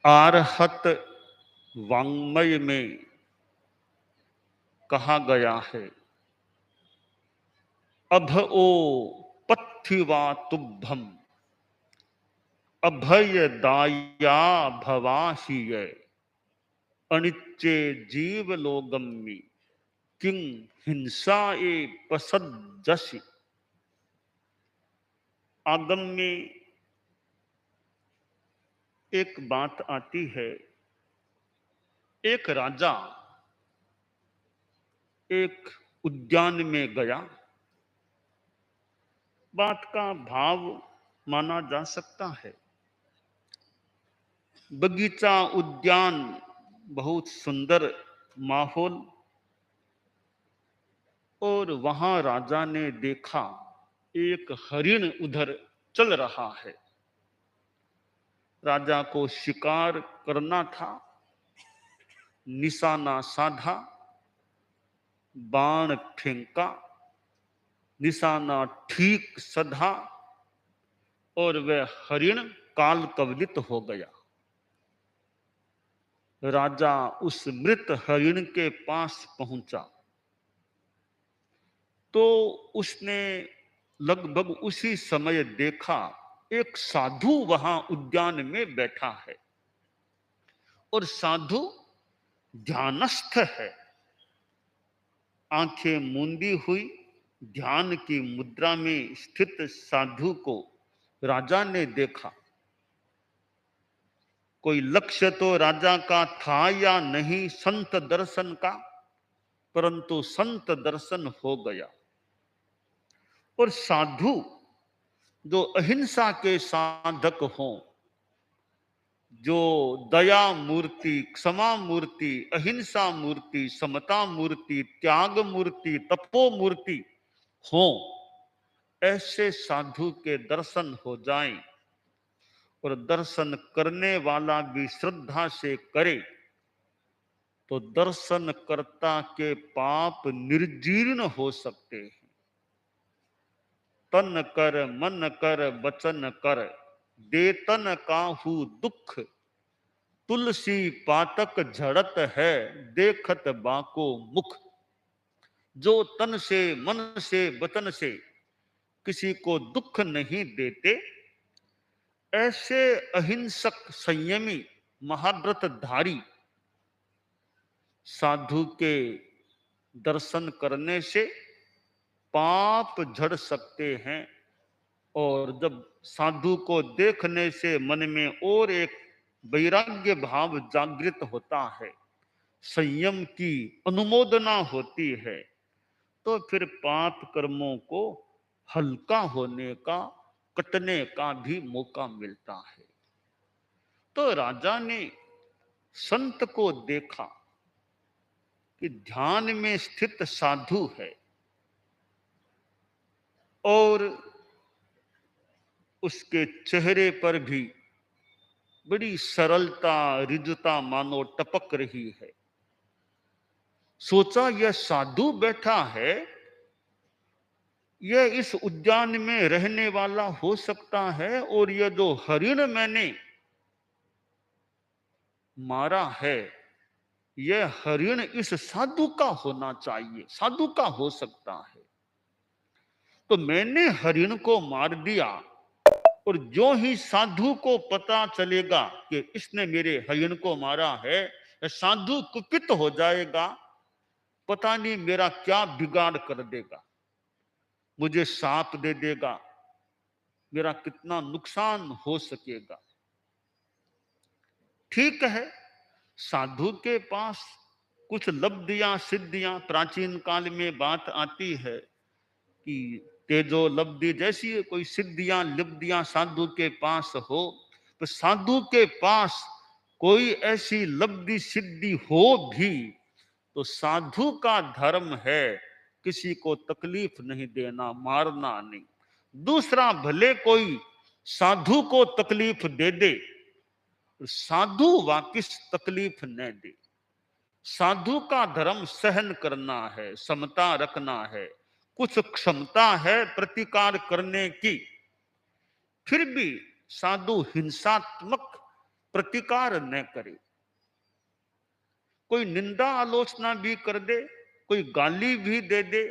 आरहत वाङ्मय में कहा गया है, अभओ पथिवा तुभ्यम अभय दाया भवाशीय अनिच्चे जीवलोगम्मि किं हिंसा ए पसज्जसि। आगम में एक बात आती है, एक राजा एक उद्यान में गया। बात का भाव माना जा सकता है, बगीचा उद्यान बहुत सुंदर माहौल, और वहां राजा ने देखा एक हरिण उधर चल रहा है। राजा को शिकार करना था, निशाना साधा, बाण फेंका, निशाना ठीक सधा और वह हरिण काल कवलित हो गया। राजा उस मृत हरिण के पास पहुंचा तो उसने लगभग उसी समय देखा एक साधु वहां उद्यान में बैठा है, और साधु ध्यानस्थ है। आंखें मूंदी हुई ध्यान की मुद्रा में स्थित साधु को राजा ने देखा। कोई लक्ष्य तो राजा का था या नहीं संत दर्शन का, परंतु संत दर्शन हो गया। और साधु जो अहिंसा के साधक हों, जो दया मूर्ति, क्षमा मूर्ति, अहिंसा मूर्ति, समता मूर्ति, त्याग मूर्ति, तपो मूर्ति हों, ऐसे साधु के दर्शन हो जाएं, और दर्शन करने वाला भी श्रद्धा से करे तो दर्शन कर्ता के पाप निर्जीर्ण हो सकते हैं। तन कर मन कर वचन कर देतन काहू दुख, तुलसी पातक झड़त है देखत बाको मुख। जो तन से मन से वचन से किसी को दुख नहीं देते, ऐसे अहिंसक संयमी महाव्रतधारी साधु के दर्शन करने से पाप झड़ सकते हैं। और जब साधु को देखने से मन में और एक वैराग्य भाव जागृत होता है, संयम की अनुमोदना होती है, तो फिर पाप कर्मों को हल्का होने का, कटने का भी मौका मिलता है। तो राजा ने संत को देखा कि ध्यान में स्थित साधु है, और उसके चेहरे पर भी बड़ी सरलता, रिजुता मानो टपक रही है। सोचा यह साधु बैठा है, यह इस उद्यान में रहने वाला हो सकता है, और यह जो हरिण मैंने मारा है, यह हरिण इस साधु का होना चाहिए, साधु का हो सकता है। तो मैंने हरिण को मार दिया, और जो ही साधु को पता चलेगा कि इसने मेरे हरिण को मारा है, साधु कुपित हो जाएगा, पता नहीं मेरा क्या बिगाड़ कर देगा, मुझे शाप दे देगा, मेरा कितना नुकसान हो सकेगा। ठीक है, साधु के पास कुछ लब्धियां सिद्धियां, प्राचीन काल में बात आती है कि तेजो लब्धि जैसी कोई सिद्धियां लब्धियां साधु के पास हो, तो साधु के पास कोई ऐसी लब्धि सिद्धि हो भी तो साधु का धर्म है किसी को तकलीफ नहीं देना, मारना नहीं। दूसरा भले कोई साधु को तकलीफ दे दे, साधु वाकिस तकलीफ न दे। साधु का धर्म सहन करना है, समता रखना है, कुछ क्षमता है प्रतिकार करने की, फिर भी साधु हिंसात्मक प्रतिकार न करे। कोई निंदा आलोचना भी कर दे, कोई गाली भी दे दे,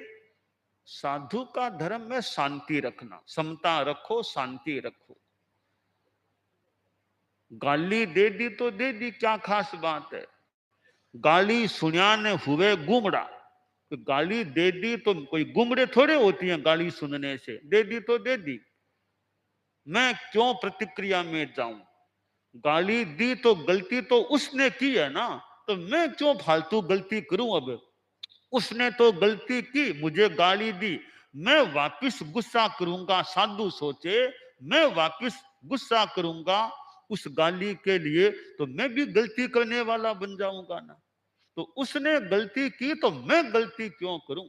साधु का धर्म है शांति रखना, समता रखो, शांति रखो। गाली दे दी तो दे दी, क्या खास बात है। गाली सुनिया ने हुए गुमड़ा, तो गाली दे दी तो कोई गुमड़े थोड़े होती हैं गाली सुनने से, दे दी तो दे दी, मैं क्यों प्रतिक्रिया में जाऊं। गाली दी तो गलती तो उसने की है ना, तो मैं क्यों फालतू गलती करूं। अब उसने तो गलती की, मुझे गाली दी, मैं वापिस गुस्सा करूंगा। साधु सोचे मैं वापिस गुस्सा करूंगा उस गाली के लिए, तो मैं भी गलती करने वाला बन जाऊंगा ना। तो उसने गलती की तो मैं गलती क्यों करूं।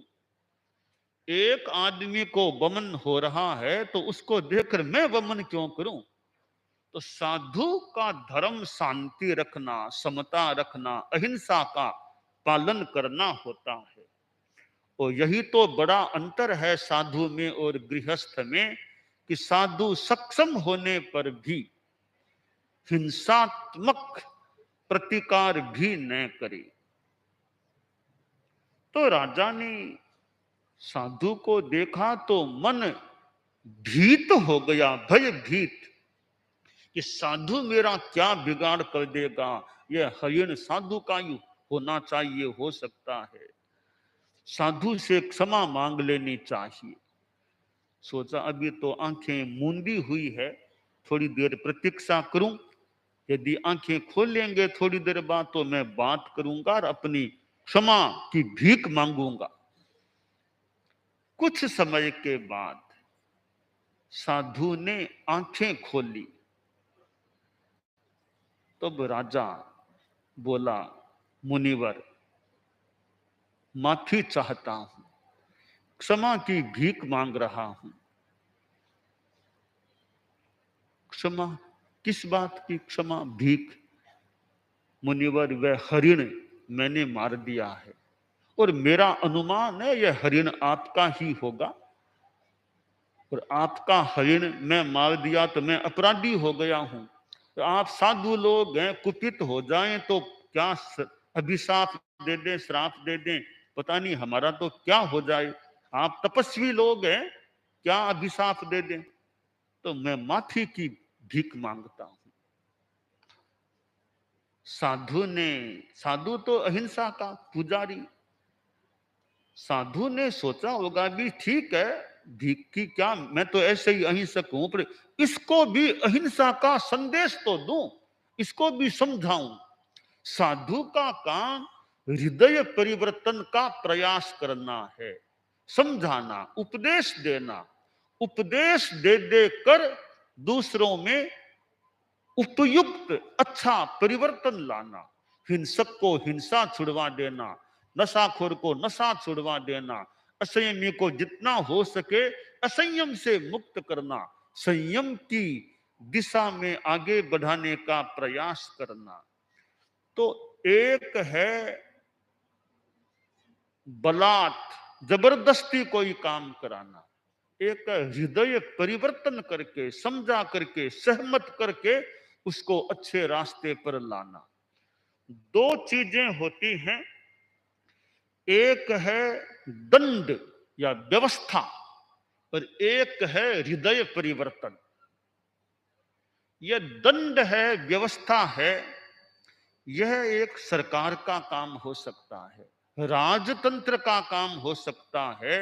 एक आदमी को वमन हो रहा है तो उसको देखकर मैं वमन क्यों करूं। तो साधु का धर्म शांति रखना, समता रखना, अहिंसा का पालन करना होता है। और यही तो बड़ा अंतर है साधु में और गृहस्थ में, कि साधु सक्षम होने पर भी हिंसात्मक प्रतिकार भी न करे। तो राजा ने साधु को देखा तो मन भीत हो गया, भयभीत, कि साधु मेरा क्या बिगाड़ कर देगा। यह हरिण साधु का ही होना चाहिए, हो सकता है, साधु से क्षमा मांग लेनी चाहिए। सोचा अभी तो आंखें मूंदी हुई है, थोड़ी देर प्रतीक्षा करूं, यदि आंखें खोल लेंगे थोड़ी देर बाद तो मैं बात करूंगा और अपनी क्षमा की भीख मांगूंगा। कुछ समय के बाद साधु ने आंखें खोली। तब राजा बोला, मुनिवर माफी चाहता हूं, क्षमा की भीख मांग रहा हूं। क्षमा, किस बात की क्षमा, भीख। मुनिवर वह हरिण मैंने मार दिया है, और मेरा अनुमान है यह हरिण आपका ही होगा, और आपका हरिण मैं मार दिया तो मैं अपराधी हो गया हूं। तो आप साधु लोग हैं, कुपित हो जाएं तो क्या अभिशाप दे दें, श्राप दे दें, पता नहीं हमारा तो क्या हो जाए। आप तपस्वी लोग हैं, क्या अभिशाप दे दें। तो मैं माफी की भीख मांगता हूं। साधु तो अहिंसा का पुजारी, साधु ने सोचा होगा भी ठीक है, भीख की क्या, मैं तो ऐसे ही अहिंसक हूं, पर इसको भी अहिंसा का संदेश तो दूं, इसको भी समझाऊं। साधु का काम हृदय परिवर्तन का प्रयास करना है, समझाना, उपदेश देना, उपदेश दे दे कर दूसरों में उपयुक्त अच्छा परिवर्तन लाना, हिंसक को हिंसा छुड़वा देना, नशाखोर को नशा छुड़वा देना, असंयमी को जितना हो सके असंयम से मुक्त करना, संयम की दिशा में आगे बढ़ाने का प्रयास करना। तो एक है बलात्, जबरदस्ती कोई काम कराना, एक हृदय परिवर्तन करके, समझा करके, सहमत करके उसको अच्छे रास्ते पर लाना। दो चीजें होती हैं, एक है दंड या व्यवस्था, और एक है हृदय परिवर्तन। यह दंड है, व्यवस्था है, यह एक सरकार का काम हो सकता है, राजतंत्र का काम हो सकता है,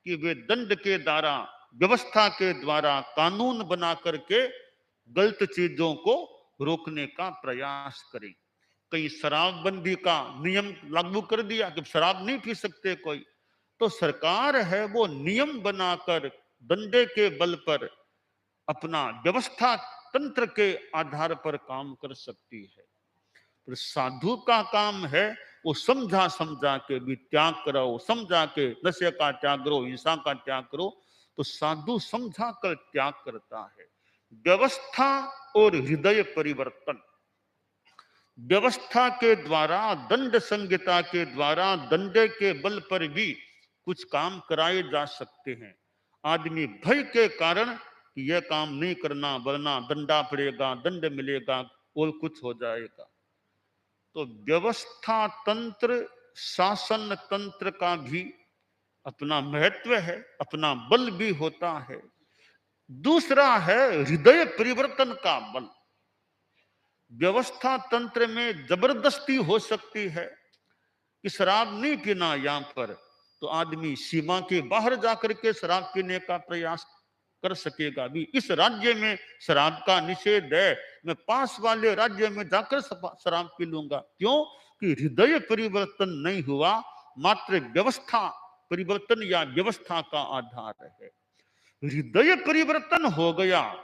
कि वे दंड के द्वारा, व्यवस्था के द्वारा कानून बना करके गलत चीजों को रोकने का प्रयास करें। कहीं शराबबंदी का नियम लागू कर दिया कि शराब नहीं पी सकते कोई, तो सरकार है वो नियम बनाकर दंडे के बल पर अपना व्यवस्था तंत्र के आधार पर काम कर सकती है। पर साधु का काम है वो समझा समझा के भी त्याग करो, समझा के नशे का त्याग करो, हिंसा का त्याग करो। तो साधु समझा कर त्याग करता है। व्यवस्था और हृदय परिवर्तन, व्यवस्था के द्वारा, दंड संहिता के द्वारा, दंडे के बल पर भी कुछ काम कराए जा सकते हैं। आदमी भय के कारण कि यह काम नहीं करना वरना दंडा पड़ेगा, दंड मिलेगा, और कुछ हो जाएगा। तो व्यवस्था तंत्र, शासन तंत्र का भी अपना महत्व है, अपना बल भी होता है। दूसरा है हृदय परिवर्तन का बल। व्यवस्था तंत्र में जबरदस्ती हो सकती है कि शराब नहीं पीना यहां पर, तो आदमी सीमा के बाहर जाकर के शराब पीने का प्रयास कर सकेगा। भी इस राज्य में शराब का निषेध है, मैं पास वाले राज्य में जाकर शराब पी लूंगा। क्यों? कि हृदय परिवर्तन नहीं हुआ, मात्र व्यवस्था परिवर्तन या व्यवस्था का आधार है। हृदय परिवर्तन हो गया,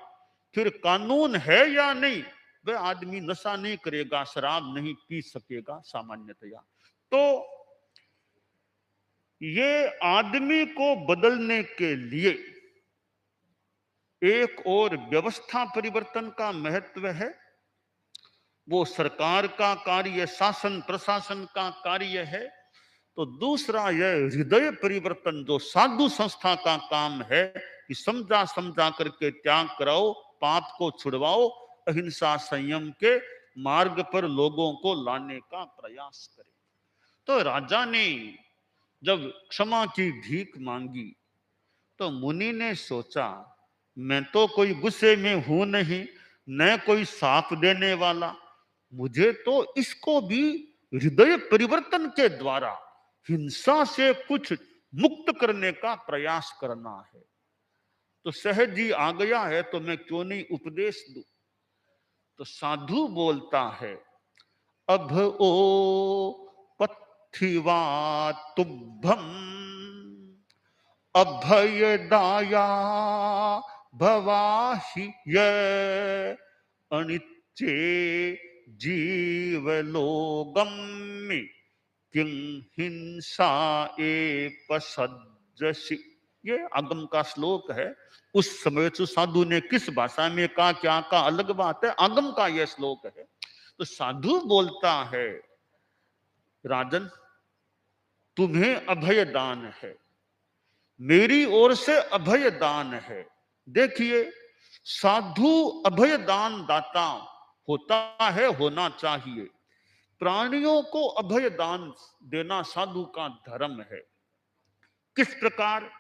फिर कानून है या नहीं, वह आदमी नशा नहीं करेगा, शराब नहीं पी सकेगा सामान्यतया। तो ये आदमी को बदलने के लिए एक और व्यवस्था परिवर्तन का महत्व है, वो सरकार का कार्य, शासन प्रशासन का कार्य है। तो दूसरा यह हृदय परिवर्तन जो साधु संस्था का काम है कि समझा समझा करके त्याग कराओ, पाप को छुड़वाओ, अहिंसा संयम के मार्ग पर लोगों को लाने का प्रयास करें। तो राजा ने जब क्षमा की भीख मांगी तो मुनि ने सोचा, मैं तो कोई गुस्से में हूं नहीं, न कोई साथ देने वाला, मुझे तो इसको भी हृदय परिवर्तन के द्वारा हिंसा से कुछ मुक्त करने का प्रयास करना है। तो सहज ही आ गया है तो मैं क्यों नहीं उपदेश दूं। तो साधु बोलता है, अभ ओ पथिवा तुभ्यम अभय दाया भवाहि ये अनित्ये जीवलोगम में किं हिंसा एपसज्जसि। ये आगम का श्लोक है। उस समय तो साधु ने किस भाषा में कहा क्या का अलग बात है, आगम का यह श्लोक है। तो साधु बोलता है, राजन तुम्हें अभय दान है, मेरी ओर से अभय दान है। देखिए, साधु अभय दान दाता होता है, होना चाहिए। प्राणियों को अभय दान देना साधु का धर्म है। किस प्रकार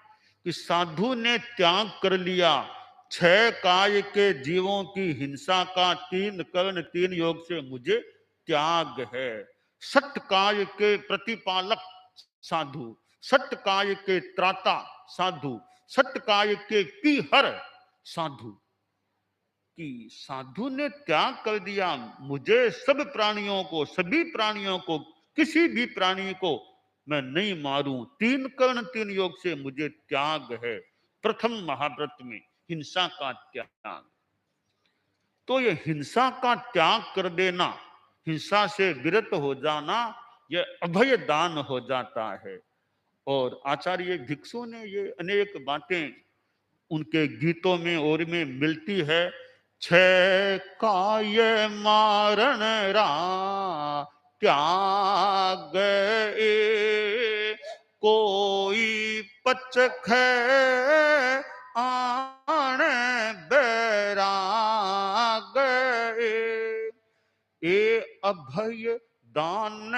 कि साधु ने त्याग कर लिया 6 काय के जीवों की हिंसा का, 3 कर्ण 3 योग से मुझे त्याग है। 7 काय के प्रतिपालक साधु, 7 काय के त्राता साधु, 7 काय के पीहर साधु, कि साधु ने त्याग कर दिया, मुझे सब प्राणियों को, सभी प्राणियों को, किसी भी प्राणी को मैं नहीं मारूं, 3 कर्ण 3 योग से मुझे त्याग है। प्रथम महाव्रत में हिंसा का त्याग। तो ये हिंसा का त्याग कर देना, हिंसा से विरत हो जाना, यह अभय दान हो जाता है। और आचार्य भिक्षु ने ये अनेक बातें उनके गीतों में और में मिलती है। 6 काय मारण रा त्याग कोई पचख आण बैराग ए अभय दान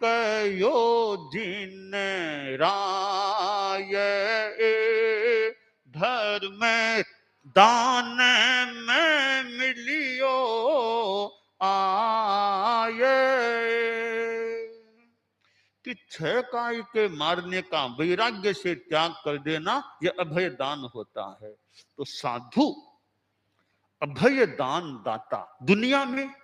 कयो जिन राय धर्म दान में मिलियो आये। कि 6 काय के मारने का वैराग्य से त्याग कर देना यह अभय दान होता है। तो साधु अभय दान दाता। दुनिया में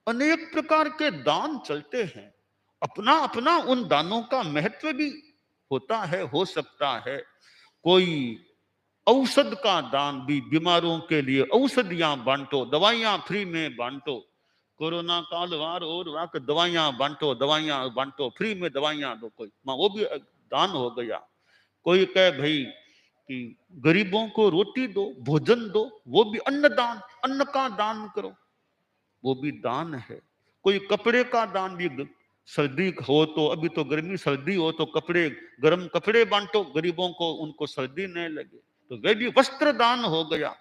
अनेक प्रकार के दान चलते हैं, अपना अपना उन दानों का महत्व भी होता है, हो सकता है। कोई औषध का दान भी, बीमारों के लिए औषधियां बांटो, दवाइयां फ्री में बांटो, कोरोना काल वार और वाक दवाइयां बांटो, फ्री में दवाइयां दो, कोई वो भी दान हो गया। कोई कहे भाई कि गरीबों को रोटी दो, भोजन दो, वो भी अन्नदान, अन्न का दान करो, वो भी दान है। कोई कपड़े का दान भी, सर्दी हो तो, अभी तो गर्मी, सर्दी हो तो कपड़े, गर्म कपड़े बांटो गरीबों को, उनको सर्दी नहीं लगे, तो वह भी वस्त्र दान हो गया।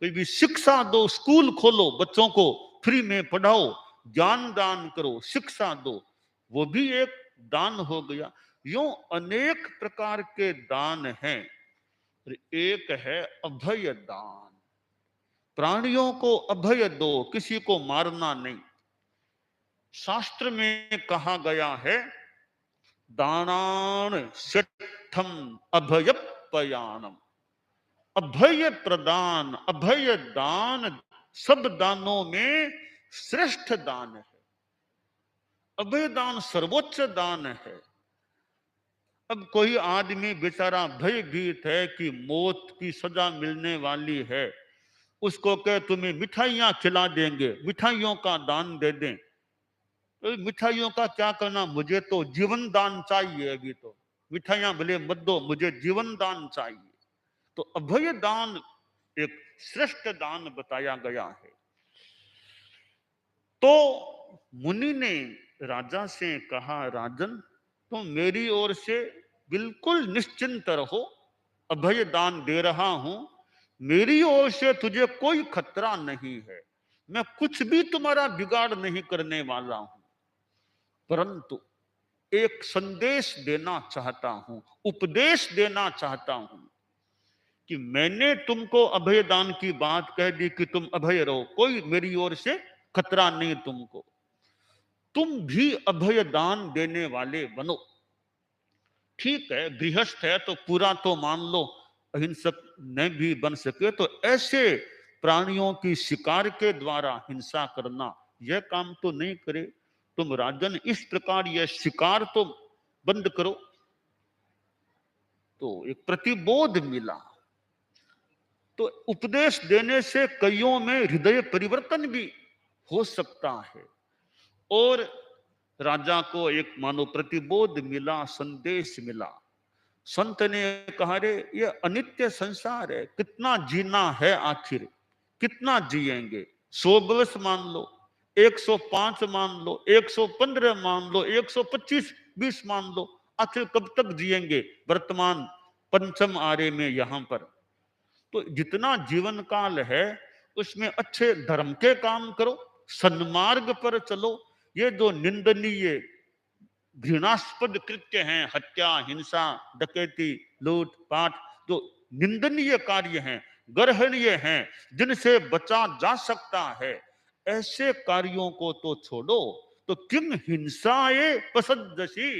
कोई भी शिक्षा दो, स्कूल खोलो, बच्चों को फ्री में पढ़ाओ, ज्ञान दान करो, शिक्षा दो, वो भी एक दान हो गया। यूं अनेक प्रकार के दान हैं। एक है अभय दान, प्राणियों को अभय दो, किसी को मारना नहीं। शास्त्र में कहा गया है, दानान शठम अभयपयानम, अभय प्रदान, अभय दान सब दानों में श्रेष्ठ दान है। अभय दान सर्वोच्च दान है। अब कोई आदमी बेचारा भयभीत है कि मौत की सजा मिलने वाली है, उसको कह तुम्हें मिठाइयां खिला देंगे, मिठाइयों का दान दे दें। तो मिठाइयों का क्या करना, मुझे तो जीवन दान चाहिए। अभी तो मिठाइयां भले मत दो, मुझे जीवन दान चाहिए। तो अभय दान एक श्रेष्ठ दान बताया गया है। तो मुनि ने राजा से कहा, राजन तुम मेरी ओर से बिल्कुल निश्चिंत रहो, अभय दान दे रहा हूं, मेरी ओर से तुझे कोई खतरा नहीं है, मैं कुछ भी तुम्हारा बिगाड़ नहीं करने वाला हूं। परंतु एक संदेश देना चाहता हूं, उपदेश देना चाहता हूं कि मैंने तुमको अभय दान की बात कह दी कि तुम अभय रहो, कोई मेरी ओर से खतरा नहीं तुमको, तुम भी अभय दान देने वाले बनो। ठीक है, गृहस्थ है तो पूरा तो मान लो, अहिंसक न भी बन सके तो ऐसे प्राणियों की शिकार के द्वारा हिंसा करना यह काम तो नहीं करे। तुम राजन इस प्रकार यह शिकार तो बंद करो। तो एक प्रतिबोध मिला। तो उपदेश देने से कईयों में हृदय परिवर्तन भी हो सकता है। और राजा को एक मानो प्रतिबोध मिला, संदेश मिला। संत ने कहा, रे ये अनित्य संसार है, कितना जीना है आखिर, कितना जिएंगे? 100 वर्ष मान लो, 105 मान लो, 115 मान लो, 125 20 मान लो, आखिर कब तक जिएंगे वर्तमान पंचम आरे में यहां पर? तो जितना जीवन काल है उसमें अच्छे धर्म के काम करो, सन्मार्ग पर चलो। ये जो निंदनीय घृणास्पद कृत्य हैं, हत्या, हिंसा, डकैती, लूट पाट, जो निंदनीय कार्य हैं, गर्हणीय हैं, जिनसे बचा जा सकता है, ऐसे कार्यों को तो छोड़ो। तो किम हिंसाए प्रसज्जसी,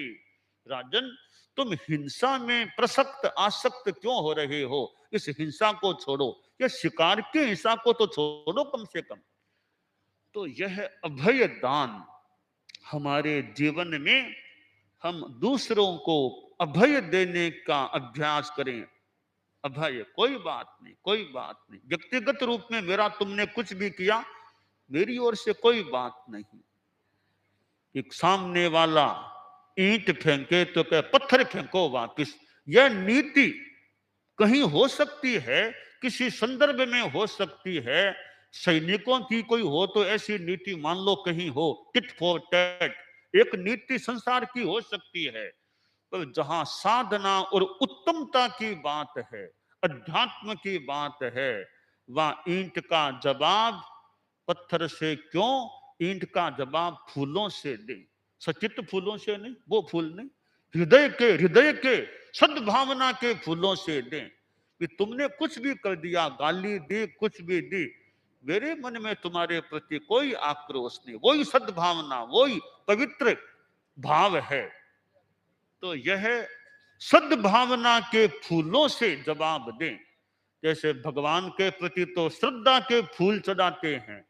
राजन तुम हिंसा में प्रसक्त आसक्त क्यों हो रहे हो? इस हिंसा को छोड़ो, ये शिकार की हिंसा को तो छोड़ो कम से कम। तो यह अभय दान हमारे जीवन में हम दूसरों को अभय देने का अभ्यास करें। अभय, कोई बात नहीं, कोई बात नहीं, व्यक्तिगत रूप में मेरा तुमने कुछ भी किया, मेरी ओर से कोई बात नहीं। एक सामने वाला ईंट फेंके तो क्या पत्थर फेंको वापिस, यह नीति कहीं हो सकती है, किसी संदर्भ में हो सकती है। सैनिकों की कोई हो तो ऐसी नीति मान लो कहीं हो, टिट फॉर टैट, एक नीति संसार की हो सकती है। पर जहां साधना और उत्तमता की बात है, अध्यात्म की बात है, वहां ईंट का जवाब पत्थर से क्यों, ईंट का जवाब फूलों से दे। सचित फूलों से नहीं, वो फूल नहीं, हृदय के सद्भावना के फूलों से दें। कि तुमने कुछ भी कर दिया, गाली दी, कुछ भी दी, मेरे मन में तुम्हारे प्रति कोई आक्रोश नहीं, वही सद्भावना, वही पवित्र भाव है। तो यह सद्भावना के फूलों से जवाब दें। जैसे भगवान के प्रति तो श्रद्धा के फूल चढ़ाते हैं,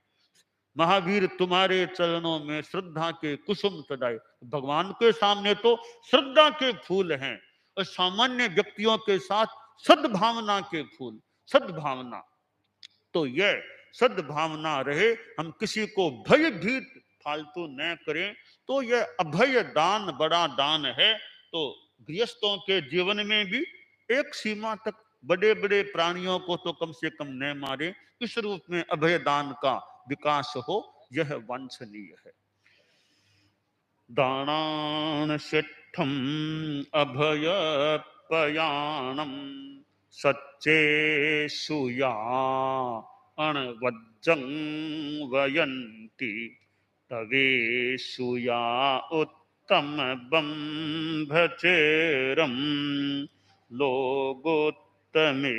महावीर तुम्हारे चरणों में श्रद्धा के कुसुम चढ़ाए, भगवान के सामने तो श्रद्धा के फूल हैं। और सामान्य व्यक्तियों के साथ सद्भावना के फूल, सद्भावना। तो यह सद्भावना रहे, हम किसी को भयभीत फालतू न करें। तो यह अभय दान बड़ा दान है। तो गृहस्थों के जीवन में भी एक सीमा तक बड़े बड़े प्राणियों को तो कम से कम न मारे, इस रूप में अभय दान का विकास हो, यह वांछनीय है। दानान शिष्ठम अभय पयाणम सच्चे सुया अणवज्जं वयन्ति तवेषु या उत्तमबम्भचेरं लोगोत्तमे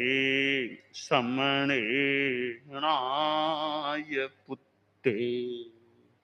समणे नाय पुत्ते।